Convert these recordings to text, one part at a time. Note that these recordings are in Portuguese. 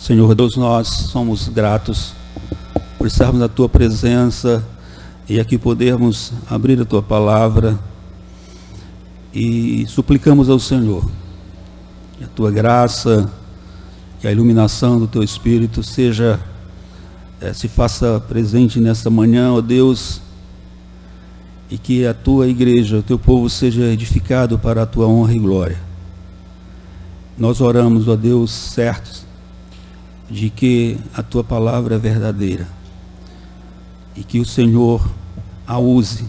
Senhor Deus, nós somos gratos por estarmos na Tua presença e aqui podermos abrir a Tua palavra, e suplicamos ao Senhor que a Tua graça e a iluminação do Teu Espírito se faça presente nesta manhã, ó Deus, e que a Tua igreja, o Teu povo seja edificado para a Tua honra e glória. Nós oramos, ó Deus, certos de que a Tua palavra é verdadeira e que o Senhor a use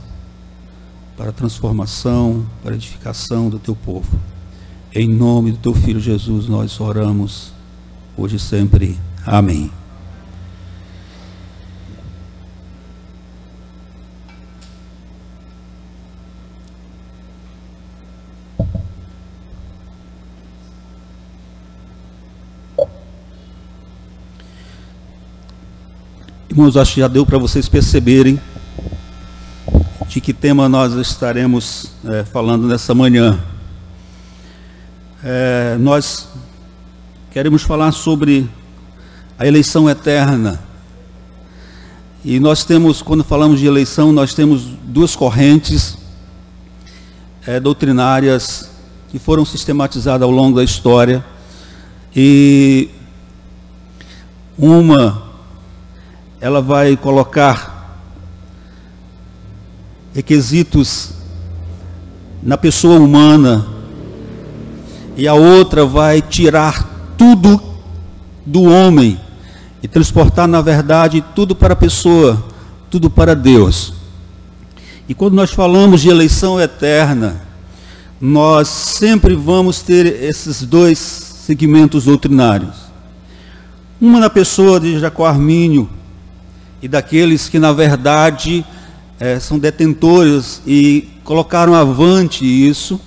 para a transformação, para a edificação do Teu povo. Em nome do Teu Filho Jesus nós oramos, hoje e sempre. Amém. Irmãos, acho que já deu para vocês perceberem de que tema nós estaremos falando nessa manhã. Nós queremos falar sobre a eleição eterna. E nós temos, quando falamos de eleição, nós temos duas correntes doutrinárias que foram sistematizadas ao longo da história. E ela vai colocar requisitos na pessoa humana, e a outra vai tirar tudo do homem e transportar, na verdade, tudo para a pessoa, tudo para Deus. E quando nós falamos de eleição eterna, nós sempre vamos ter esses dois segmentos doutrinários. Uma na pessoa de Jacó Armínio, e daqueles que, na verdade, são detentores e colocaram avante isso,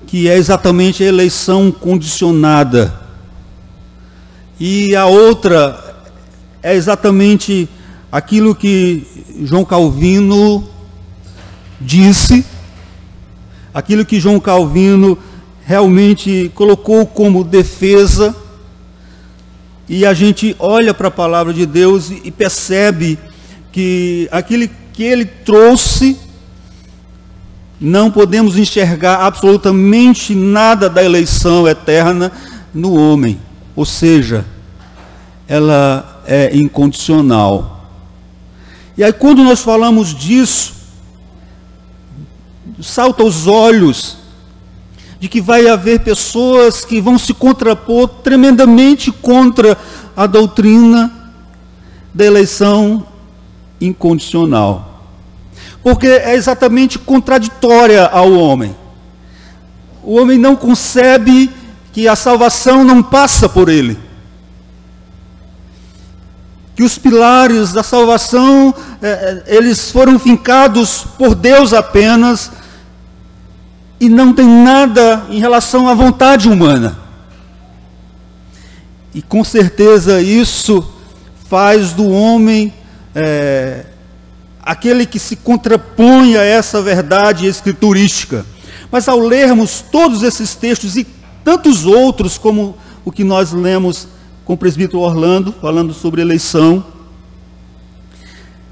que é exatamente a eleição condicionada. E a outra é exatamente aquilo que João Calvino disse, aquilo que João Calvino realmente colocou como defesa. E a gente olha para a palavra de Deus e percebe que aquilo que ele trouxe, não podemos enxergar absolutamente nada da eleição eterna no homem. Ou seja, ela é incondicional. E aí, quando nós falamos disso, salta aos olhos de que vai haver pessoas que vão se contrapor tremendamente contra a doutrina da eleição incondicional. Porque é exatamente contraditória ao homem. O homem não concebe que a salvação não passa por ele. Que os pilares da salvação, eles foram fincados por Deus apenas, e não tem nada em relação à vontade humana. E com certeza isso faz do homem aquele que se contrapõe a essa verdade escriturística. Mas ao lermos todos esses textos e tantos outros, como o que nós lemos com o presbítero Orlando, falando sobre eleição,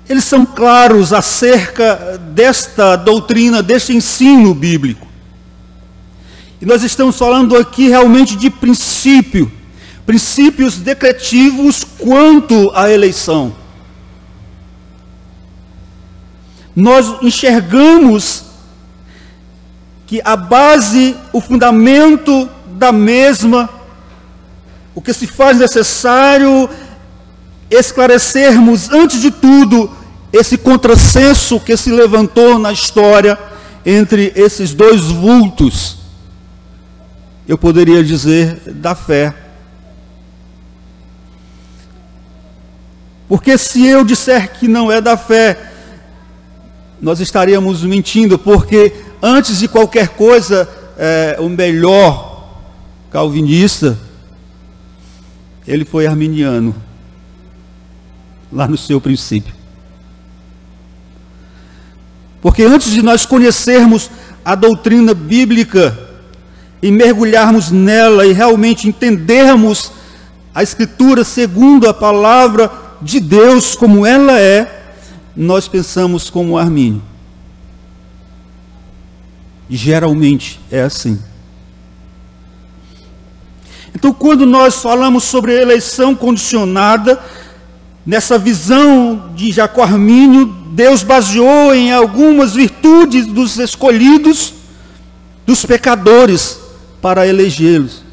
eles são claros acerca desta doutrina, deste ensino bíblico. E nós estamos falando aqui realmente de princípios decretivos quanto à eleição. Nós enxergamos que a base, o fundamento da mesma, o que se faz necessário esclarecermos, antes de tudo, esse contrassenso que se levantou na história entre esses dois vultos, eu poderia dizer, da fé. Porque se eu disser que não é da fé, nós estaríamos mentindo, porque antes de qualquer coisa, o melhor calvinista, ele foi arminiano, lá no seu princípio. Porque antes de nós conhecermos a doutrina bíblica e mergulharmos nela e realmente entendermos a Escritura segundo a palavra de Deus, como ela é, nós pensamos como Armínio. E geralmente é assim. Então, quando nós falamos sobre eleição condicionada, nessa visão de Jacó Armínio, Deus baseou em algumas virtudes dos escolhidos, dos pecadores, para elegê-los.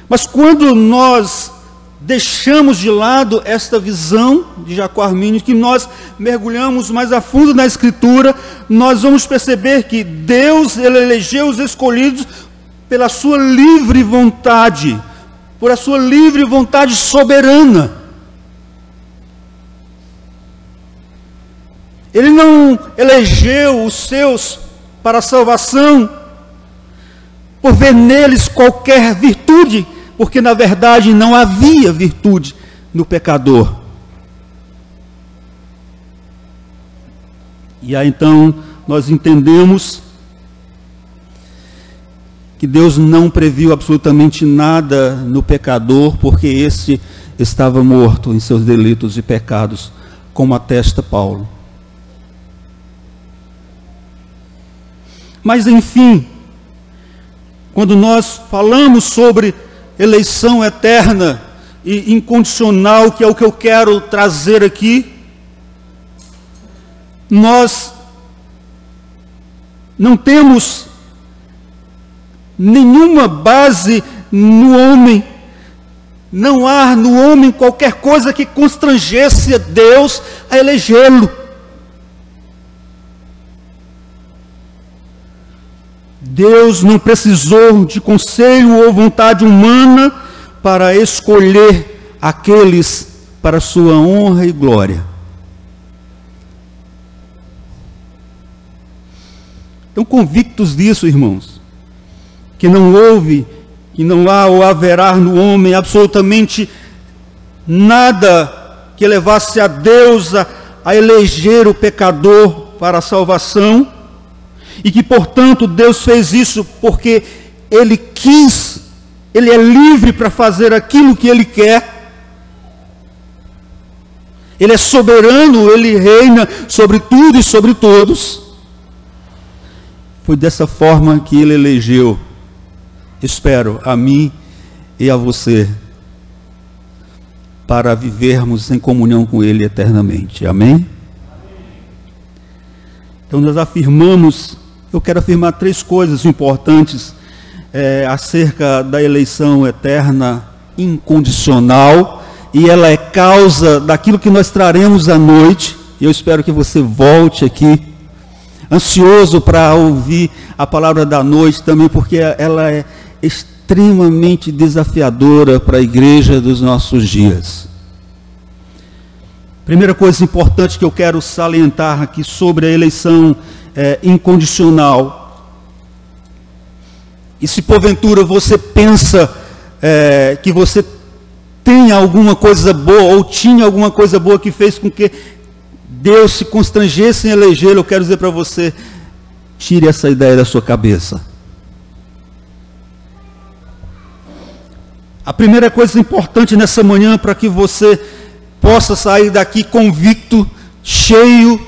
Mas quando nós deixamos de lado esta visão de Jacó Armínio, que nós mergulhamos mais a fundo na Escritura, nós vamos perceber que Deus, ele elegeu os escolhidos pela sua livre vontade, por a sua livre vontade soberana. Ele não elegeu os seus para a salvação por ver neles qualquer virtude, porque na verdade não havia virtude no pecador. E aí então nós entendemos que Deus não previu absolutamente nada no pecador, porque esse estava morto em seus delitos e pecados, como atesta Paulo. Mas enfim, quando nós falamos sobre eleição eterna e incondicional, que é o que eu quero trazer aqui, nós não temos nenhuma base no homem, não há no homem qualquer coisa que constrangesse a Deus a elegê-lo. Deus não precisou de conselho ou vontade humana para escolher aqueles para sua honra e glória. Então, convictos disso, irmãos, que não houve, que não há ou haverá no homem absolutamente nada que levasse a Deus a eleger o pecador para a salvação, e que, portanto, Deus fez isso porque Ele quis, Ele é livre para fazer aquilo que Ele quer, Ele é soberano, Ele reina sobre tudo e sobre todos. Foi dessa forma que Ele elegeu, espero, a mim e a você, para vivermos em comunhão com Ele eternamente. Amém? Então nós afirmamos, eu quero afirmar 3 coisas importantes acerca da eleição eterna incondicional, e ela é causa daquilo que nós traremos à noite, e eu espero que você volte aqui, ansioso para ouvir a palavra da noite também, porque ela é extremamente desafiadora para a igreja dos nossos dias. Primeira coisa importante que eu quero salientar aqui sobre a eleição incondicional. E se porventura você pensa que você tem alguma coisa boa, ou tinha alguma coisa boa que fez com que Deus se constrangesse em elegê-lo, eu quero dizer para você, tire essa ideia da sua cabeça. A primeira coisa importante nessa manhã, para que você possa sair daqui convicto, cheio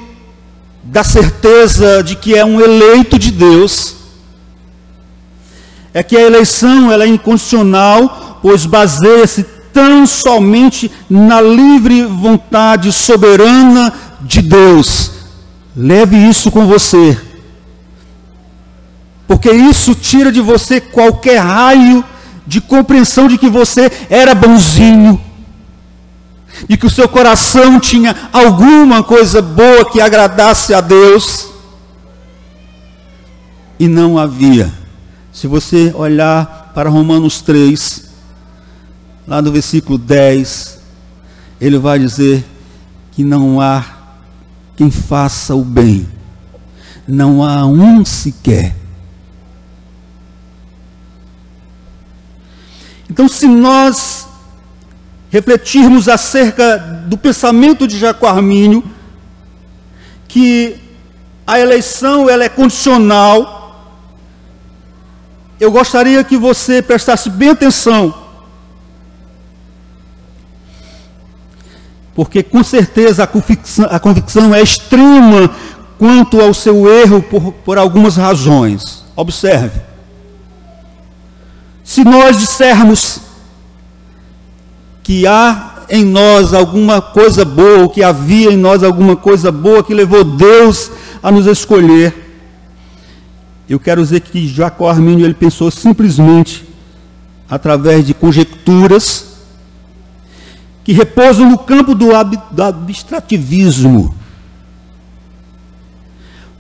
da certeza de que é um eleito de Deus, é que a eleição ela é incondicional, pois baseia-se tão somente na livre vontade soberana de Deus. Leve isso com você, porque isso tira de você qualquer raio de compreensão de que você era bonzinho, de que o seu coração tinha alguma coisa boa que agradasse a Deus, e não havia. Se você olhar para Romanos 3, lá no versículo 10, ele vai dizer que não há quem faça o bem, não há um sequer. Então, se nós refletirmos acerca do pensamento de Jacó Armínio, que a eleição ela é condicional, eu gostaria que você prestasse bem atenção, porque com certeza a convicção é extrema quanto ao seu erro por algumas razões. Observe. Se nós dissermos que há em nós alguma coisa boa, ou que havia em nós alguma coisa boa que levou Deus a nos escolher, eu quero dizer que Jacó Arminio, ele pensou simplesmente através de conjecturas que repousam no campo do abstrativismo.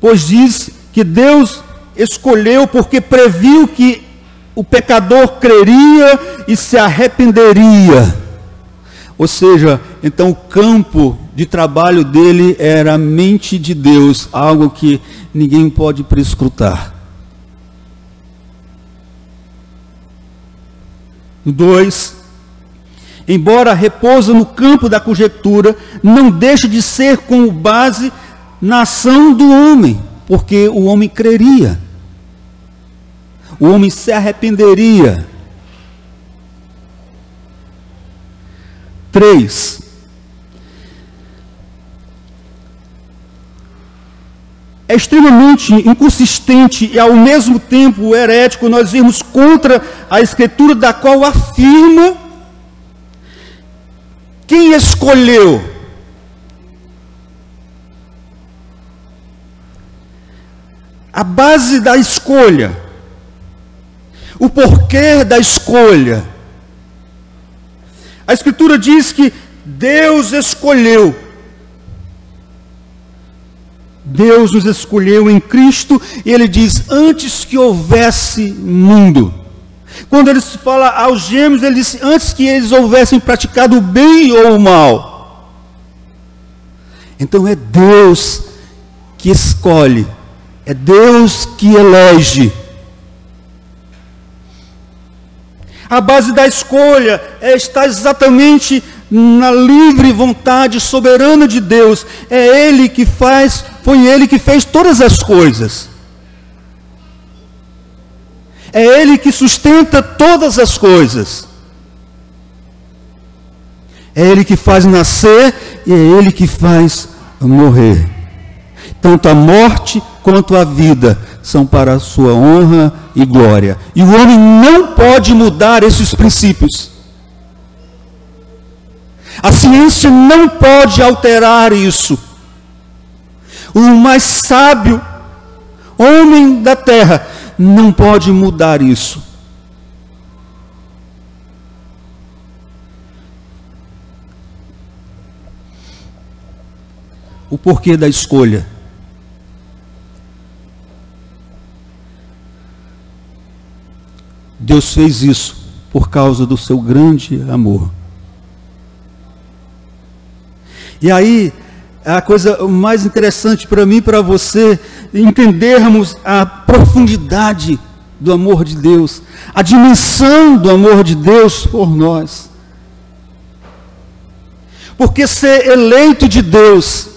Pois diz que Deus escolheu porque previu que o pecador creria e se arrependeria. Ou seja, então o campo de trabalho dele era a mente de Deus, algo que ninguém pode prescrutar. 2. Embora repousa no campo da conjectura, não deixa de ser com base na ação do homem, porque o homem creria, o homem se arrependeria. 3. É extremamente inconsistente e ao mesmo tempo herético nós irmos contra a Escritura, da qual afirma quem escolheu. A base da escolha, o porquê da escolha. A Escritura diz que Deus escolheu. Deus nos escolheu em Cristo, e Ele diz, antes que houvesse mundo. Quando Ele se fala aos gêmeos, Ele disse, antes que eles houvessem praticado o bem ou o mal. Então é Deus que escolhe, é Deus que elege. A base da escolha está exatamente na livre vontade soberana de Deus. É Ele que faz, foi Ele que fez todas as coisas. É Ele que sustenta todas as coisas. É Ele que faz nascer e é Ele que faz morrer. Tanto a morte quanto a vida são para a sua honra e glória. E o homem não pode mudar esses princípios. A ciência não pode alterar isso. O mais sábio homem da terra não pode mudar isso. O porquê da escolha. Deus fez isso por causa do seu grande amor. E aí, a coisa mais interessante para mim e para você, entendermos a profundidade do amor de Deus, a dimensão do amor de Deus por nós. Porque ser eleito de Deus,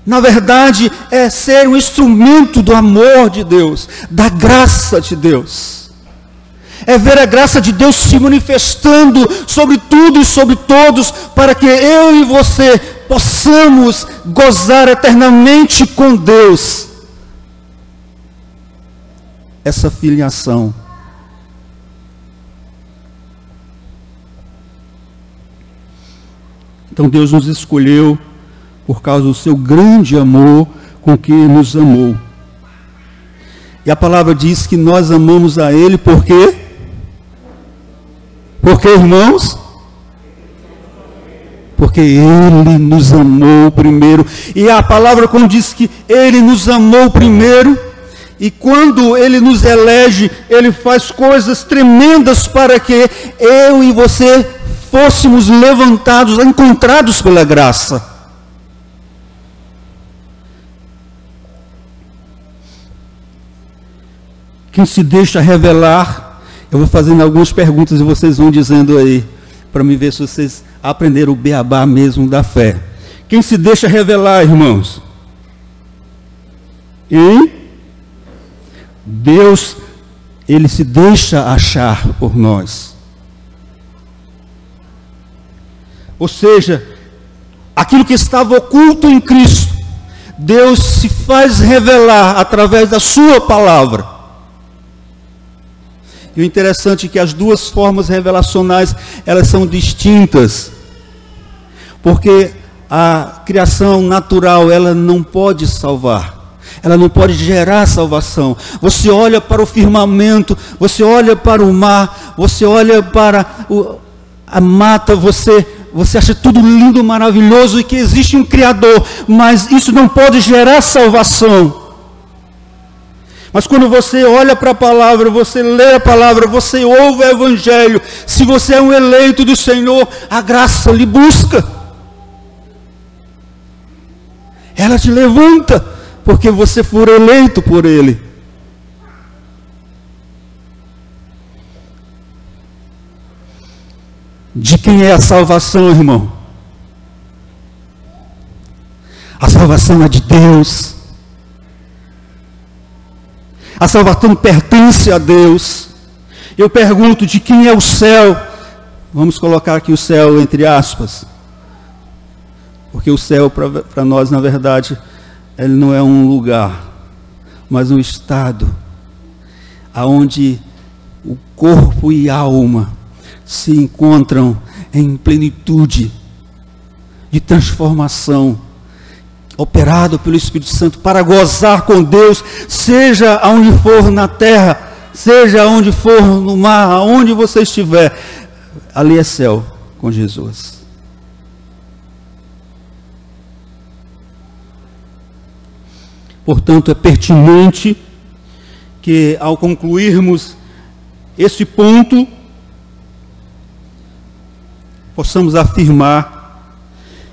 na verdade, é ser um instrumento do amor de Deus, da graça de Deus. É ver a graça de Deus se manifestando sobre tudo e sobre todos, para que eu e você possamos gozar eternamente com Deus essa filiação. Então Deus nos escolheu por causa do seu grande amor com que nos amou. E a palavra diz que nós amamos a Ele por quê? Porque, irmãos, porque Ele nos amou primeiro. E a palavra, como diz que Ele nos amou primeiro, e quando Ele nos elege, Ele faz coisas tremendas para que eu e você fôssemos levantados, encontrados pela graça. Quem se deixa revelar. Eu vou fazendo algumas perguntas e vocês vão dizendo aí, para me ver se vocês aprenderam o beabá mesmo da fé. Quem se deixa revelar, irmãos? Hein? Deus, Ele se deixa achar por nós. Ou seja, aquilo que estava oculto em Cristo, Deus se faz revelar através da sua palavra. E o interessante é que as duas formas revelacionais, elas são distintas. Porque a criação natural, ela não pode salvar. Ela não pode gerar salvação. Você olha para o firmamento, você olha para o mar, você olha para a mata, você acha tudo lindo, maravilhoso e que existe um Criador, mas isso não pode gerar salvação. Mas quando você olha para a palavra, você lê a palavra, você ouve o Evangelho, se você é um eleito do Senhor, a graça lhe busca. Ela te levanta, porque você for eleito por Ele. De quem é a salvação, irmão? A salvação é de Deus. A salvação pertence a Deus. Eu pergunto, de quem é o céu? Vamos colocar aqui o céu entre aspas. Porque o céu para nós, na verdade, ele não é um lugar, mas um estado, aonde o corpo e a alma se encontram em plenitude de transformação, operado pelo Espírito Santo para gozar com Deus, seja aonde for na terra, seja aonde for no mar, aonde você estiver, ali é céu com Jesus. Portanto, é pertinente que, ao concluirmos esse ponto, possamos afirmar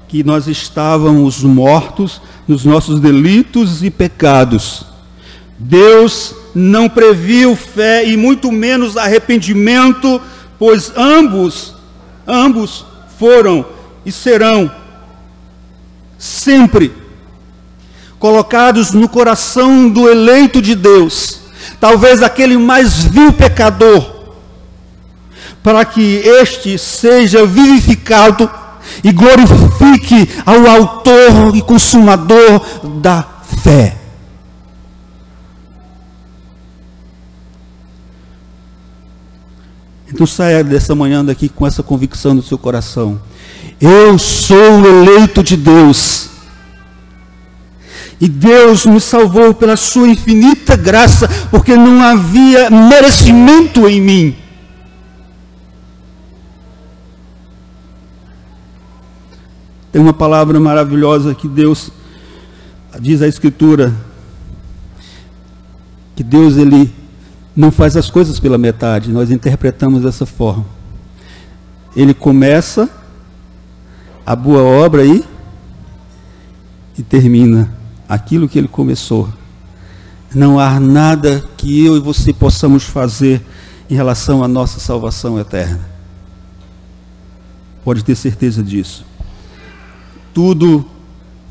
que nós estávamos mortos nos nossos delitos e pecados. Deus não previu fé e muito menos arrependimento, pois ambos foram e serão sempre colocados no coração do eleito de Deus, talvez aquele mais vil pecador, para que este seja vivificado e glorifique ao autor e consumador da fé. Então saia dessa manhã daqui com essa convicção no seu coração: eu sou o eleito de Deus. E Deus me salvou pela sua infinita graça, porque não havia merecimento em mim. Tem uma palavra maravilhosa que Deus, diz a Escritura, que Deus, Ele não faz as coisas pela metade, nós interpretamos dessa forma. Ele começa a boa obra e termina aquilo que Ele começou. Não há nada que eu e você possamos fazer em relação à nossa salvação eterna. Pode ter certeza disso. Tudo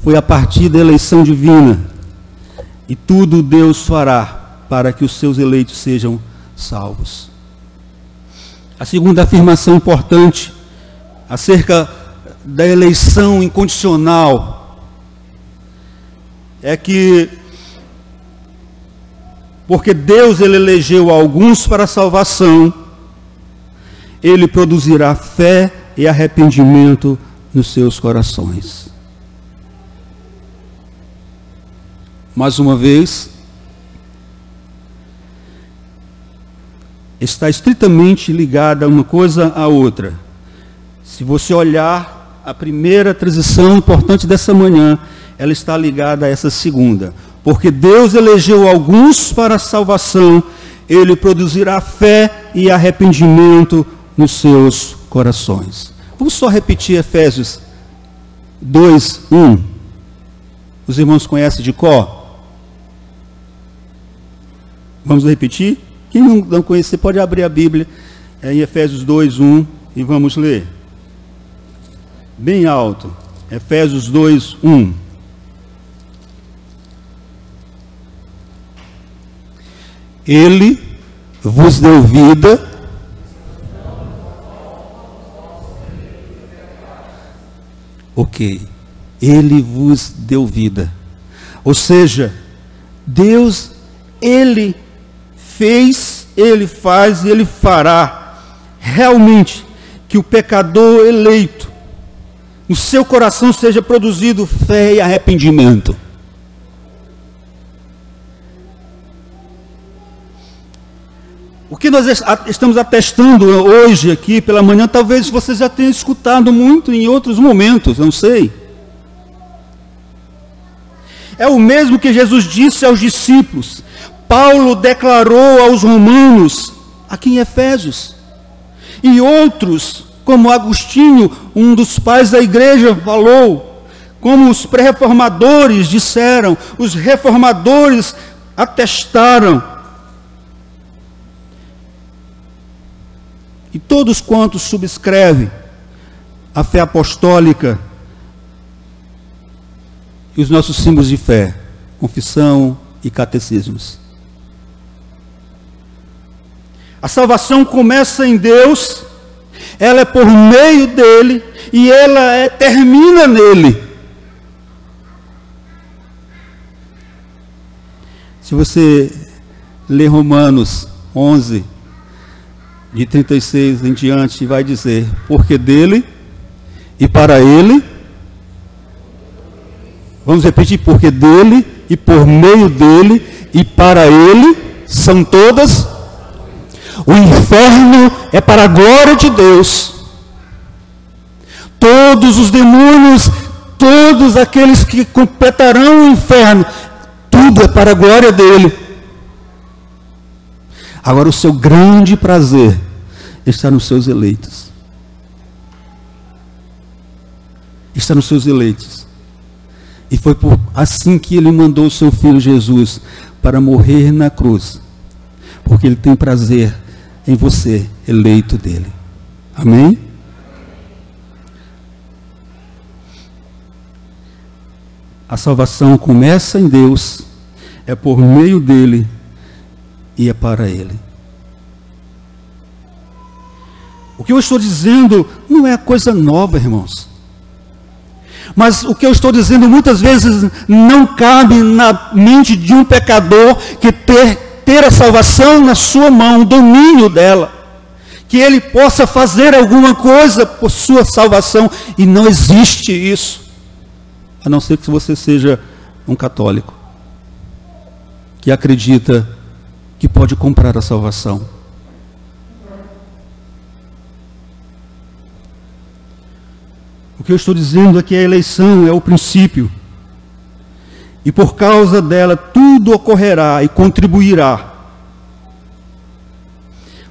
foi a partir da eleição divina. E tudo Deus fará para que os seus eleitos sejam salvos. A segunda afirmação importante acerca da eleição incondicional é que, porque Deus Ele elegeu alguns para a salvação, Ele produzirá fé e arrependimento nos seus corações. Mais uma vez, está estritamente ligada uma coisa à outra. Se você olhar a primeira transição importante dessa manhã, ela está ligada a essa segunda. Porque Deus elegeu alguns para a salvação, Ele produzirá fé e arrependimento nos seus corações. Vamos só repetir Efésios 2:1. Os irmãos conhecem de cor? Vamos repetir? Quem não conhecer pode abrir a Bíblia em Efésios 2:1 e vamos ler. Bem alto. Efésios 2:1. Ele vos deu vida. Ok, Ele vos deu vida. Ou seja, Deus, Ele fez, Ele faz e Ele fará realmente que o pecador eleito, no seu coração seja produzido fé e arrependimento. O que nós estamos atestando hoje aqui pela manhã, talvez você já tenha escutado muito em outros momentos, não sei. É o mesmo que Jesus disse aos discípulos. Paulo declarou aos romanos, aqui em Efésios. E outros, como Agostinho, um dos pais da igreja, falou. Como os pré-reformadores disseram, os reformadores atestaram. E todos quantos subscrevem a fé apostólica e os nossos símbolos de fé, confissão e catecismos. A salvação começa em Deus, ela é por meio dele e ela termina nele. Se você ler Romanos 11, de 36 em diante, vai dizer, porque dele e para ele, vamos repetir, porque dele e por meio dele e para ele são todas. O inferno é para a glória de Deus. Todos os demônios, todos aqueles que completarão o inferno, tudo é para a glória dele. Agora o seu grande prazer está nos seus eleitos. Está nos seus eleitos. E foi assim que ele mandou o seu filho Jesus para morrer na cruz. Porque ele tem prazer em você, eleito dele. Amém? A salvação começa em Deus, é por meio dele e é para ele. O que eu estou dizendo não é coisa nova, irmãos. Mas o que eu estou dizendo muitas vezes não cabe na mente de um pecador que ter a salvação na sua mão, o domínio dela. Que ele possa fazer alguma coisa por sua salvação. E não existe isso. A não ser que você seja um católico que acredita que pode comprar a salvação. O que eu estou dizendo é que a eleição é o princípio. E por causa dela, tudo ocorrerá e contribuirá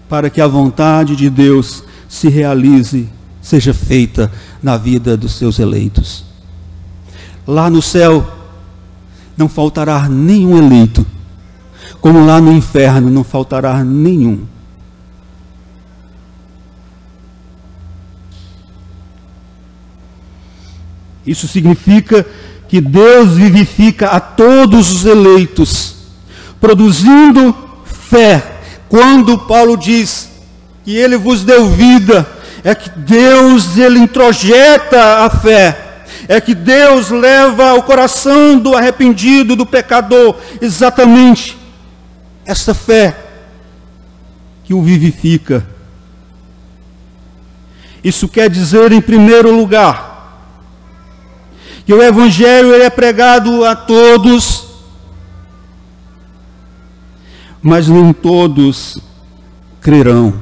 para que a vontade de Deus se realize, seja feita na vida dos seus eleitos. Lá no céu, não faltará nenhum eleito. Como lá no inferno não faltará nenhum. Isso significa que Deus vivifica a todos os eleitos, produzindo fé. Quando Paulo diz que Ele vos deu vida, é que Deus, Ele introjeta a fé. É que Deus leva ao coração do arrependido, do pecador, exatamente essa fé que o vivifica. Isso quer dizer, em primeiro lugar, que o Evangelho ele é pregado a todos, mas nem todos crerão.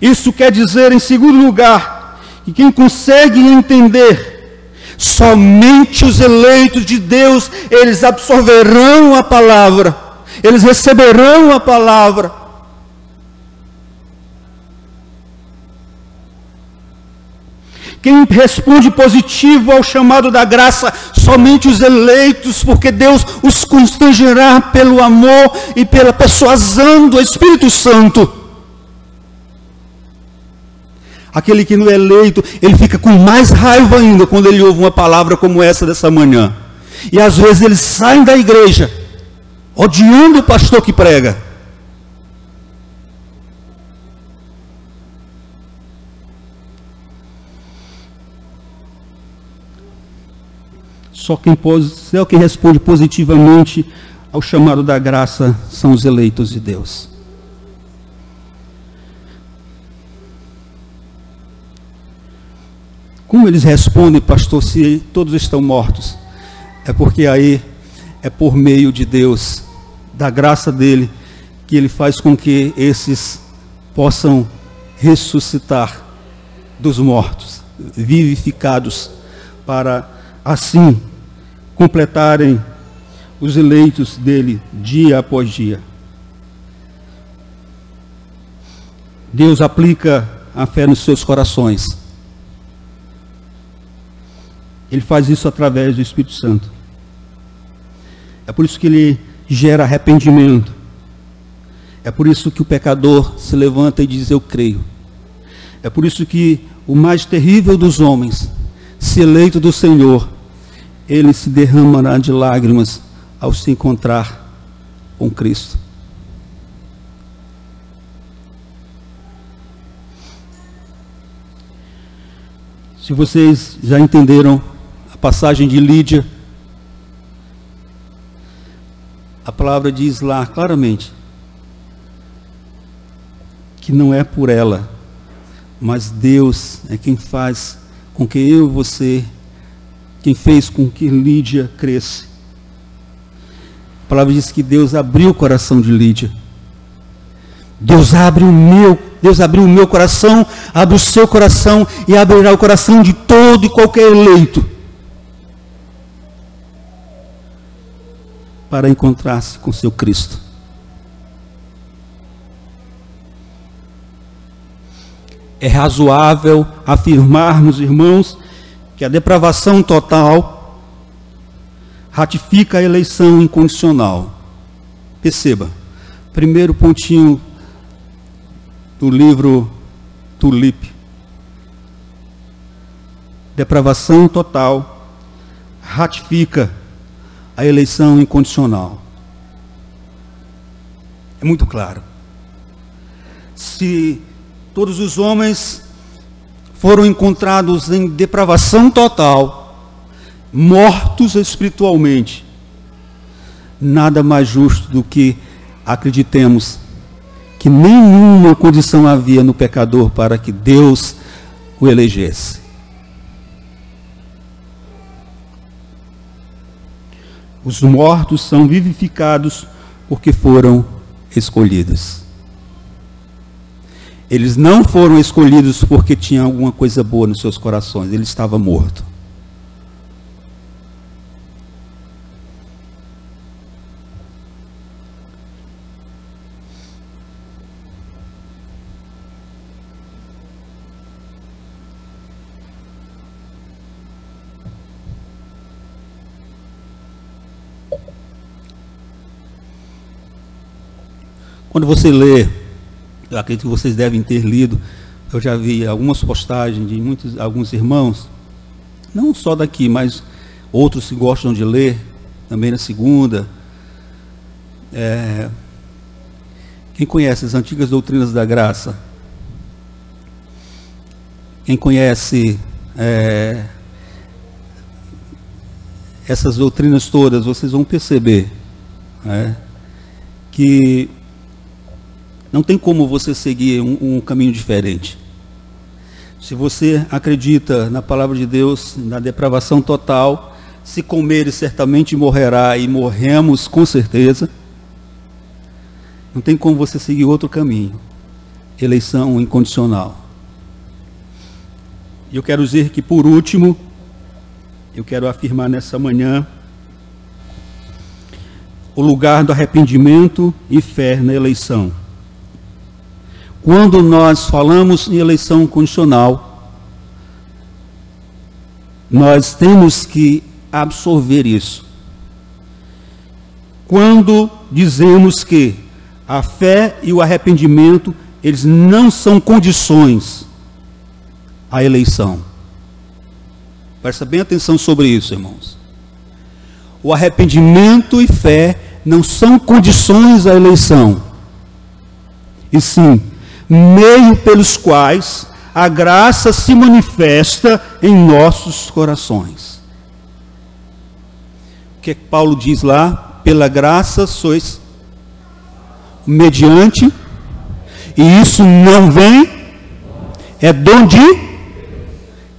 Isso quer dizer, em segundo lugar, que quem consegue entender, somente os eleitos de Deus, eles absorverão a palavra, eles receberão a palavra. Quem responde positivo ao chamado da graça, somente os eleitos, porque Deus os constrangerá pelo amor e pela persuasão do Espírito Santo. Aquele que não é eleito, ele fica com mais raiva ainda quando ele ouve uma palavra como essa dessa manhã. E às vezes eles saem da igreja, odiando o pastor que prega. Só quem responde positivamente ao chamado da graça são os eleitos de Deus. Como eles respondem, pastor, se todos estão mortos? É porque aí é por meio de Deus, da graça dele, que ele faz com que esses possam ressuscitar dos mortos, vivificados, para assim completarem os eleitos dele dia após dia. Deus aplica a fé nos seus corações. Ele faz isso através do Espírito Santo. É por isso que ele gera arrependimento. É por isso que o pecador se levanta e diz: eu creio. É por isso que o mais terrível dos homens, se eleito do Senhor, ele se derramará de lágrimas ao se encontrar com Cristo. Se vocês já entenderam a passagem de Lídia, a palavra diz lá claramente que não é por ela, mas Deus é quem faz com que eu e você, quem fez com que Lídia cresça. A palavra diz que Deus abriu o coração de Lídia. Deus abriu o meu coração, abre o seu coração e abrirá o coração de todo e qualquer eleito para encontrar-se com seu Cristo. É razoável afirmarmos, irmãos, que a depravação total ratifica a eleição incondicional. Perceba, primeiro pontinho do livro Tulip. Depravação total ratifica a eleição incondicional. É muito claro. Se todos os homens foram encontrados em depravação total, mortos espiritualmente, nada mais justo do que acreditemos que nenhuma condição havia no pecador para que Deus o elegesse. Os mortos são vivificados porque foram escolhidos. Eles não foram escolhidos porque tinham alguma coisa boa nos seus corações. Ele estava morto. Quando você lê, eu acredito que vocês devem ter lido, eu já vi algumas postagens de alguns irmãos, não só daqui, mas outros que gostam de ler, também na segunda. Quem conhece as antigas doutrinas da graça? Quem conhece essas doutrinas todas, vocês vão perceber que não tem como você seguir um caminho diferente. Se você acredita na palavra de Deus, na depravação total, se comer certamente morrerá, e morremos com certeza, não tem como você seguir outro caminho. Eleição incondicional. E eu quero dizer que, por último, eu quero afirmar nessa manhã o lugar do arrependimento e fé na eleição. Quando nós falamos em eleição condicional, nós temos que absorver isso. Quando dizemos que a fé e o arrependimento, eles não são condições à eleição. Presta bem atenção sobre isso, irmãos. O arrependimento e fé não são condições à eleição, e sim meio pelos quais a graça se manifesta em nossos corações. que Paulo diz lá, pela graça sois mediante, e isso não vem, é dom de,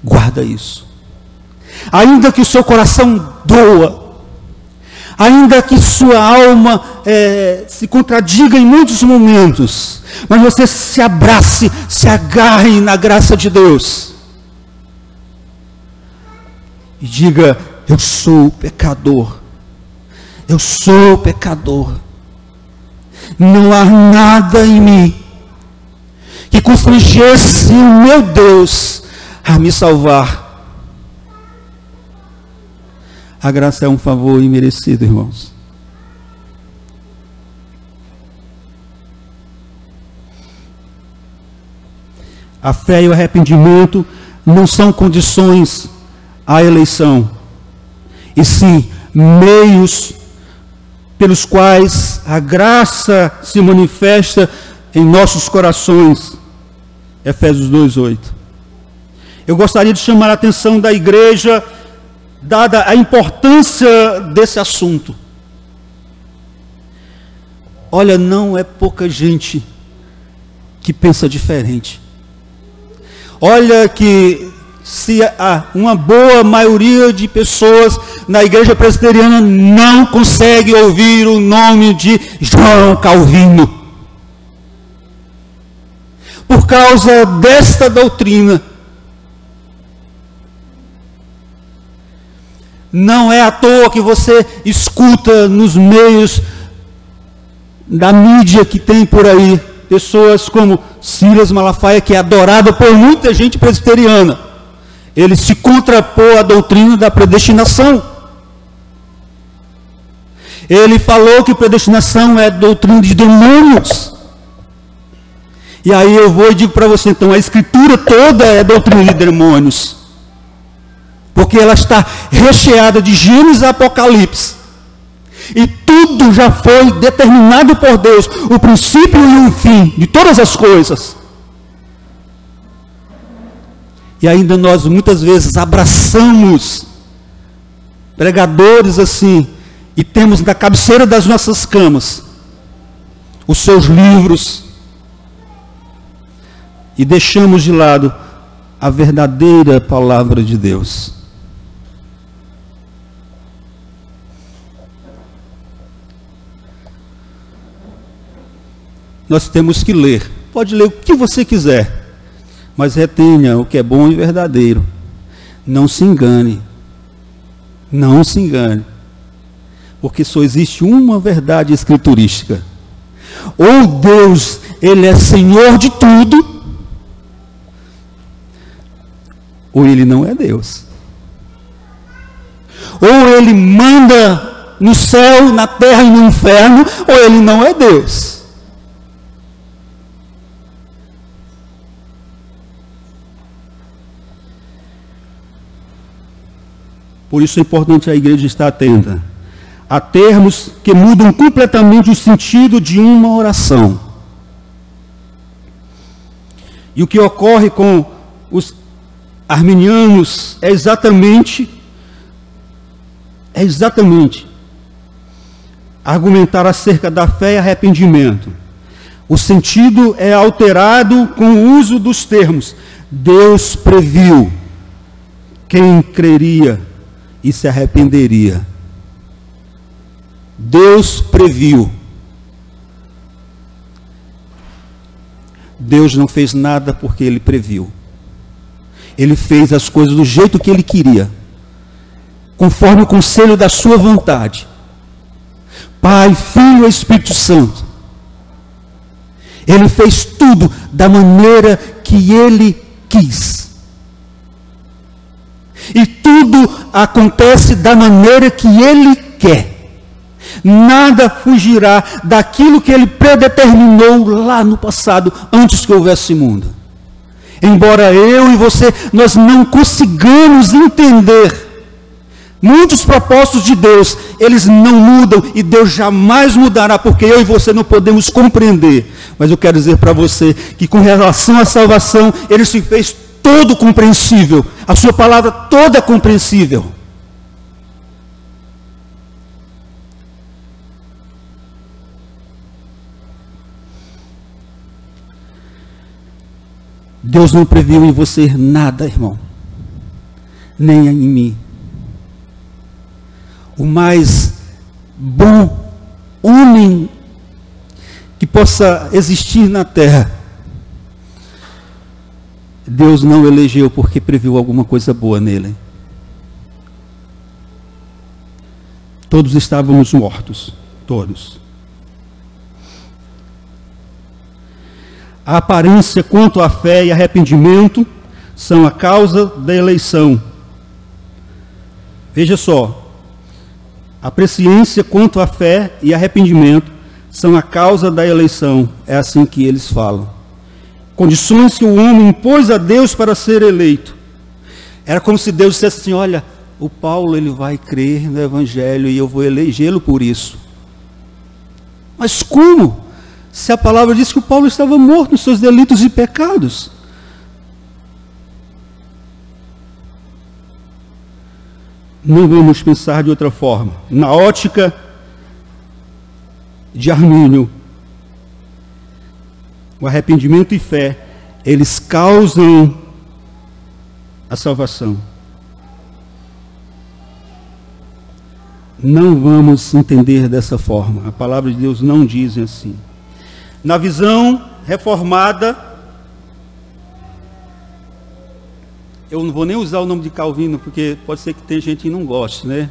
guarda isso. Ainda que o seu coração doa, ainda que sua alma se contradiga em muitos momentos, mas você se abrace, se agarre na graça de Deus e diga: eu sou pecador, eu sou pecador, não há nada em mim que constrangesse o meu Deus a me salvar. A graça é um favor imerecido, irmãos. A fé e o arrependimento não são condições à eleição, e sim meios pelos quais a graça se manifesta em nossos corações. Efésios 2:8. Eu gostaria de chamar a atenção da igreja, dada a importância desse assunto. Olha, não é pouca gente que pensa diferente. Olha que se uma boa maioria de pessoas na igreja presbiteriana não consegue ouvir o nome de João Calvino, por causa desta doutrina. Não é à toa que você escuta nos meios da mídia que tem por aí pessoas como Silas Malafaia, que é adorado por muita gente presbiteriana. Ele se contrapôs à doutrina da predestinação. Ele falou que predestinação é doutrina de demônios. E aí eu vou e digo para você, então, a escritura toda é doutrina de demônios. Porque ela está recheada de Gênesis e Apocalipse. E tudo já foi determinado por Deus, o princípio e o fim de todas as coisas. E ainda nós muitas vezes abraçamos pregadores assim, e temos na cabeceira das nossas camas os seus livros, e deixamos de lado a verdadeira palavra de Deus. Nós temos que ler. Pode ler o que você quiser, mas retenha o que é bom e verdadeiro. Não se engane. Não se engane. Porque só existe uma verdade escriturística. Ou Deus, Ele é Senhor de tudo, ou Ele não é Deus. Ou Ele manda no céu, na terra e no inferno, ou Ele não é Deus. Por isso é importante a igreja estar atenta a termos que mudam completamente o sentido de uma oração. E o que ocorre com os arminianos é exatamente argumentar acerca da fé e arrependimento. O sentido é alterado com o uso dos termos. Deus previu quem creria e se arrependeria. Deus previu. Deus não fez nada porque Ele previu. Ele fez as coisas do jeito que Ele queria, conforme o conselho da sua vontade. Pai, Filho e Espírito Santo. Ele fez tudo da maneira que Ele quis. E tudo acontece da maneira que Ele quer. Nada fugirá daquilo que Ele predeterminou lá no passado, antes que houvesse mundo. Embora eu e você, nós não consigamos entender muitos propósitos de Deus, eles não mudam e Deus jamais mudará, porque eu e você não podemos compreender. Mas eu quero dizer para você que com relação à salvação, Ele se fez todo compreensível, a sua palavra toda compreensível. Deus não previu em você nada, irmão, nem em mim. O mais bom homem que possa existir na terra, Deus não elegeu porque previu alguma coisa boa nele. Todos estávamos mortos, todos. A aparência quanto à fé e arrependimento são a causa da eleição. Veja só, a presciência quanto à fé e arrependimento são a causa da eleição. É assim que eles falam. Condições que o homem impôs a Deus para ser eleito. Era como se Deus dissesse assim: olha, o Paulo ele vai crer no Evangelho e eu vou elegê-lo por isso. Mas como? Se a palavra diz que o Paulo estava morto nos seus delitos e pecados. Não vamos pensar de outra forma. Na ótica de Armínio, o arrependimento e fé, eles causam a salvação. Não vamos entender dessa forma. A palavra de Deus não diz assim. Na visão reformada, eu não vou nem usar o nome de Calvino, porque pode ser que tenha gente que não goste, né?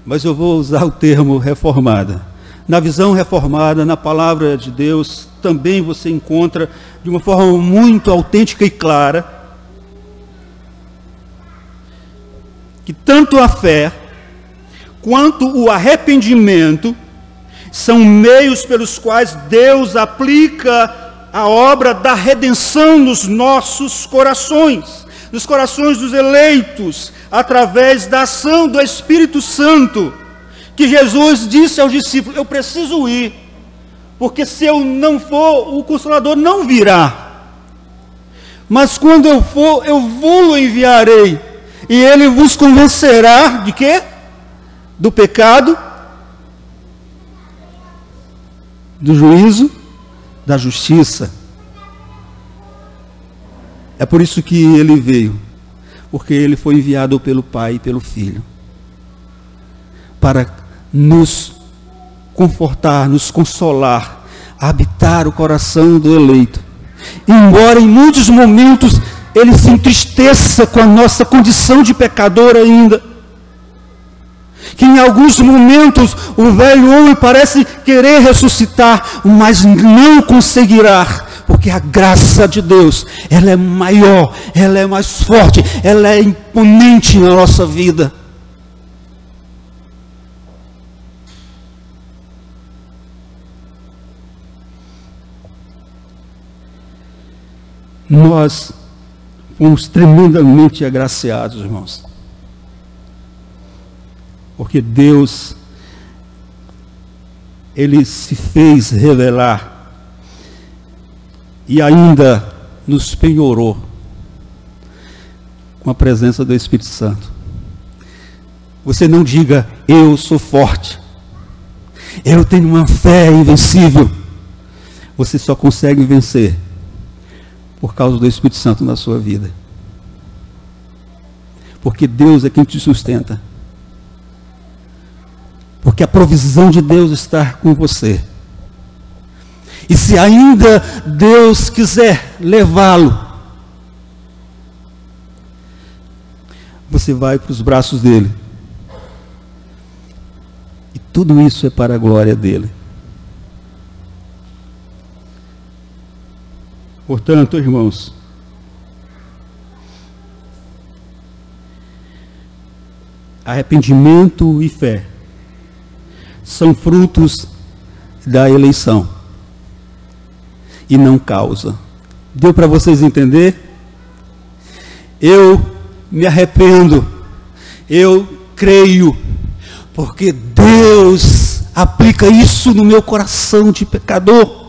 Mas eu vou usar o termo reformada. Na visão reformada, na palavra de Deus, também você encontra de uma forma muito autêntica e clara que tanto a fé quanto o arrependimento são meios pelos quais Deus aplica a obra da redenção nos nossos corações, nos corações dos eleitos, através da ação do Espírito Santo, que Jesus disse aos discípulos: eu preciso ir, porque se eu não for, o Consolador não virá. Mas quando eu for, eu vou-lo enviarei, e ele vos convencerá de quê? Do pecado, do juízo, da justiça. É por isso que ele veio, porque ele foi enviado pelo Pai e pelo Filho, para nos confortar, nos consolar, habitar o coração do eleito. Embora em muitos momentos ele se entristeça com a nossa condição de pecador ainda, que em alguns momentos o velho homem parece querer ressuscitar, mas não conseguirá, porque a graça de Deus, ela é maior, ela é mais forte, ela é imponente na nossa vida. Nós fomos tremendamente agraciados, irmãos, porque Deus, ele se fez revelar e ainda nos penhorou com a presença do Espírito Santo. Você não diga: eu sou forte, eu tenho uma fé invencível. Você só consegue vencer por causa do Espírito Santo na sua vida, porque Deus é quem te sustenta, porque a provisão de Deus está com você. E se ainda Deus quiser levá-lo, você vai para os braços dele, e tudo isso é para a glória dele. Portanto, irmãos, arrependimento e fé são frutos da eleição e não causa. Deu para vocês entender? Eu me arrependo, eu creio, porque Deus aplica isso no meu coração de pecador,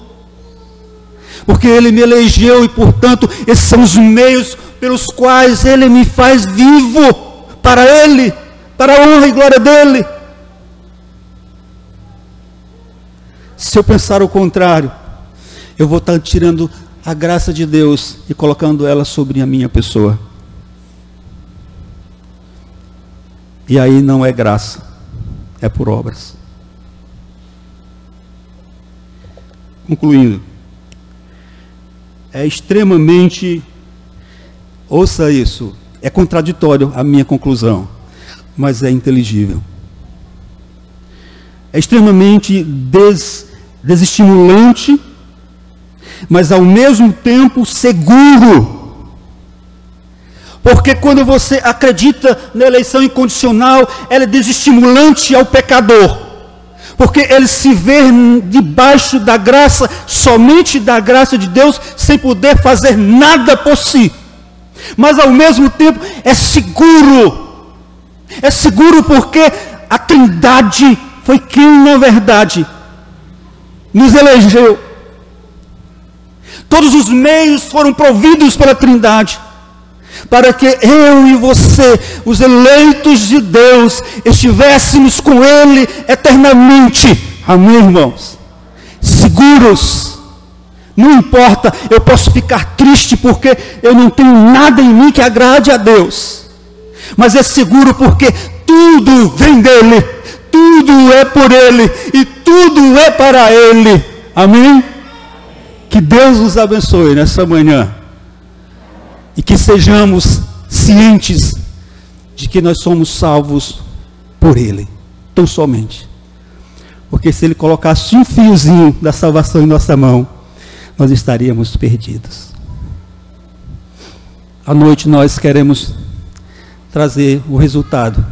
porque Ele me elegeu e, portanto, esses são os meios pelos quais Ele me faz vivo para Ele, para a honra e glória dEle. Se eu pensar o contrário, eu vou estar tirando a graça de Deus e colocando ela sobre a minha pessoa. E aí não é graça, é por obras. Concluindo, é extremamente, ouça isso, é contraditório a minha conclusão, mas é inteligível. É extremamente desestimulante, mas ao mesmo tempo seguro. Porque quando você acredita na eleição incondicional, ela é desestimulante ao pecador. Porque ele se vê debaixo da graça, somente da graça de Deus, sem poder fazer nada por si. Mas ao mesmo tempo é seguro. É seguro porque a Trindade foi quem, na verdade, nos elegeu. Todos os meios foram providos pela Trindade, para que eu e você, os eleitos de Deus, estivéssemos com Ele eternamente. Amém, irmãos? Seguros. Não importa, eu posso ficar triste porque eu não tenho nada em mim que agrade a Deus. Mas é seguro porque tudo vem dEle, tudo é por Ele e tudo é para Ele. Amém? Que Deus nos abençoe nessa manhã. E que sejamos cientes de que nós somos salvos por Ele, tão somente. Porque se Ele colocasse um fiozinho da salvação em nossa mão, nós estaríamos perdidos. À noite nós queremos trazer o resultado